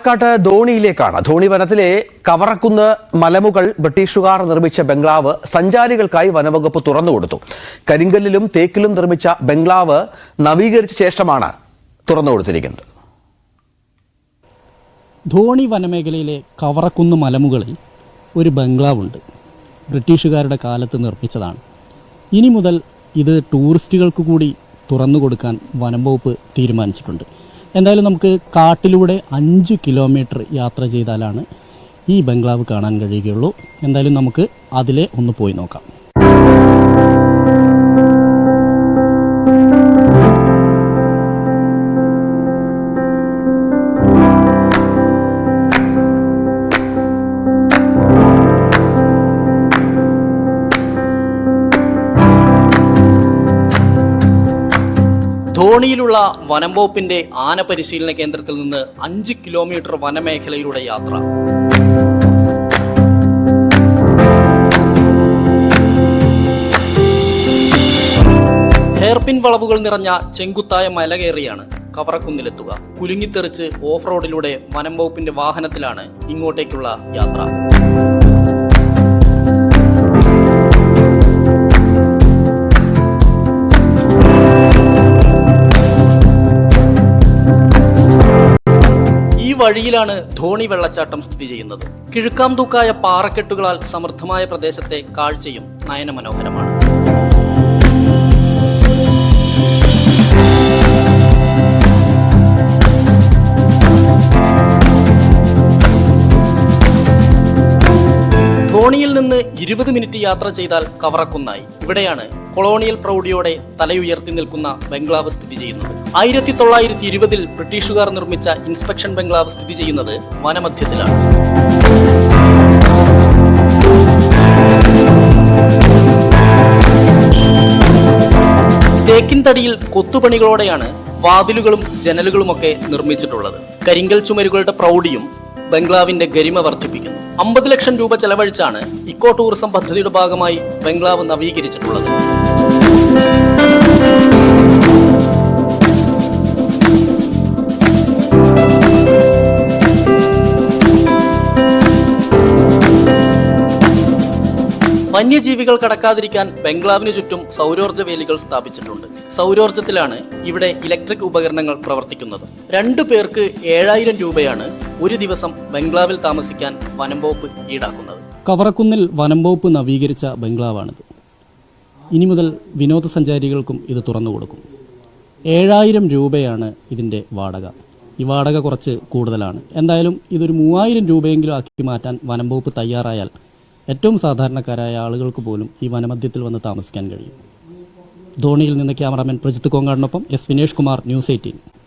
പാലക്കാട് ധോണിയിലേക്കാണ്. ധോണി വനത്തിലെ കവറക്കുന്ന് മലമുകൾ ബ്രിട്ടീഷുകാർ നിർമ്മിച്ച ബംഗ്ലാവ് സഞ്ചാരികൾക്കായി വനവകുപ്പ് തുറന്നുകൊടുത്തു. കരിങ്കല്ലിലും തേക്കിലും നിർമ്മിച്ച ബംഗ്ലാവ് നവീകരിച്ച ശേഷമാണ് തുറന്നുകൊടുത്തിരിക്കുന്നത്. ധോണി വനമേഖലയിലെ കവറക്കുന്ന് മലമുകളിൽ ഒരു ബംഗ്ലാവുണ്ട്. ബ്രിട്ടീഷുകാരുടെ കാലത്ത് നിർമ്മിച്ചതാണ്. ഇനി മുതൽ ഇത് ടൂറിസ്റ്റുകൾക്ക് കൂടി തുറന്നു കൊടുക്കാൻ വനം വകുപ്പ് തീരുമാനിച്ചിട്ടുണ്ട്. എന്തായാലും നമുക്ക് കാട്ടിലൂടെ 5 കിലോമീറ്റർ യാത്ര ചെയ്താലാണ് ഈ ബംഗ്ലാവ് കാണാൻ കഴിയുകയുള്ളൂ. എന്തായാലും നമുക്ക് അതിലെ ഒന്ന് പോയി നോക്കാം. ധോണിയിലുള്ള വനം വകുപ്പിന്റെ ആന പരിശീലന കേന്ദ്രത്തിൽ നിന്ന് 5 കിലോമീറ്റർ വനമേഖലയിലൂടെ യാത്ര. ഹെയർപിൻ വളവുകൾ നിറഞ്ഞ ചെങ്കുത്തായ മല കയറിയാണ് കവറക്കുന്നിലെത്തുക. കുലുങ്ങിത്തെറിച്ച് ഓഫ് റോഡിലൂടെ വനം വകുപ്പിന്റെ വാഹനത്തിലാണ് ഇങ്ങോട്ടേക്കുള്ള യാത്ര. വഴിയിലാണ് ധോണി വെള്ളച്ചാട്ടം സ്ഥിതി ചെയ്യുന്നത്. കിഴുക്കാംതൂക്കായ പാറക്കെട്ടുകളാൽ സമൃദ്ധമായ പ്രദേശത്തെ കാഴ്ചയും നയനമനോഹരമാണ്. ധോണിയിൽ നിന്ന് 20 മിനിറ്റ് യാത്ര ചെയ്താൽ കവറക്കുന്നായി. ഇവിടെയാണ് കൊളോണിയൽ പ്രൗഢിയോടെ തലയുയർത്തി നിൽക്കുന്ന ബംഗ്ലാവ് സ്ഥിതി ചെയ്യുന്നത്. 1920-ൽ ബ്രിട്ടീഷുകാർ നിർമ്മിച്ച ഇൻസ്പെക്ഷൻ ബംഗ്ലാവ് സ്ഥിതി ചെയ്യുന്നത് വനമധ്യത്തിലാണ്. തേക്കിൻ തടിയിൽ കൊത്തുപണികളോടെയാണ് വാതിലുകളും ജനലുകളുമൊക്കെ നിർമ്മിച്ചിട്ടുള്ളത്. കരിങ്കൽ ചുമരുകളുടെ പ്രൗഢിയും ബംഗ്ലാവിന്റെ ഗരിമ വർദ്ധിപ്പിക്കുന്നു. 50 ലക്ഷം രൂപ ചെലവഴിച്ചാണ് ഇക്കോ ടൂറിസം പദ്ധതിയുടെ ഭാഗമായി ബംഗ്ലാവ് നവീകരിച്ചിട്ടുള്ളത്. വന്യജീവികൾ കടക്കാതിരിക്കാൻ ബംഗ്ലാവിന് ചുറ്റും സൗരോർജ്ജ വേലികൾ സ്ഥാപിച്ചിട്ടുണ്ട്. സൗരോർജ്ജത്തിലാണ് ഇവിടെ ഇലക്ട്രിക് ഉപകരണങ്ങൾ പ്രവർത്തിക്കുന്നത്. 2 പേർക്ക് 7000 രൂപയാണ് ഒരു ദിവസം ബംഗ്ലാവിൽ താമസിക്കാൻ വനം വകുപ്പ് ഈടാക്കുന്നത്. കവറക്കുന്നിൽ വനം വകുപ്പ് നവീകരിച്ച ബംഗ്ലാവാണിത്. ഇനി മുതൽ വിനോദസഞ്ചാരികൾക്കും ഇത് തുറന്നു കൊടുക്കും. 7000 രൂപയാണ് ഇതിന്റെ വാടക. ഈ വാടക കുറച്ച് കൂടുതലാണ്. എന്തായാലും ഇതൊരു 3000 രൂപയെങ്കിലും ആക്കി മാറ്റാൻ വനം വകുപ്പ് തയ്യാറായാൽ ഏറ്റവും സാധാരണക്കാരായ ആളുകൾക്ക് പോലും ഈ വനമധ്യത്തിൽ വന്ന് താമസിക്കാൻ കഴിയും. ധോണിയിൽ നിന്ന് ക്യാമറാമാൻ പ്രജിത്ത് കോങ്ങാടിനൊപ്പം എസ് വിനേഷ് കുമാർ, ന്യൂസ് 18.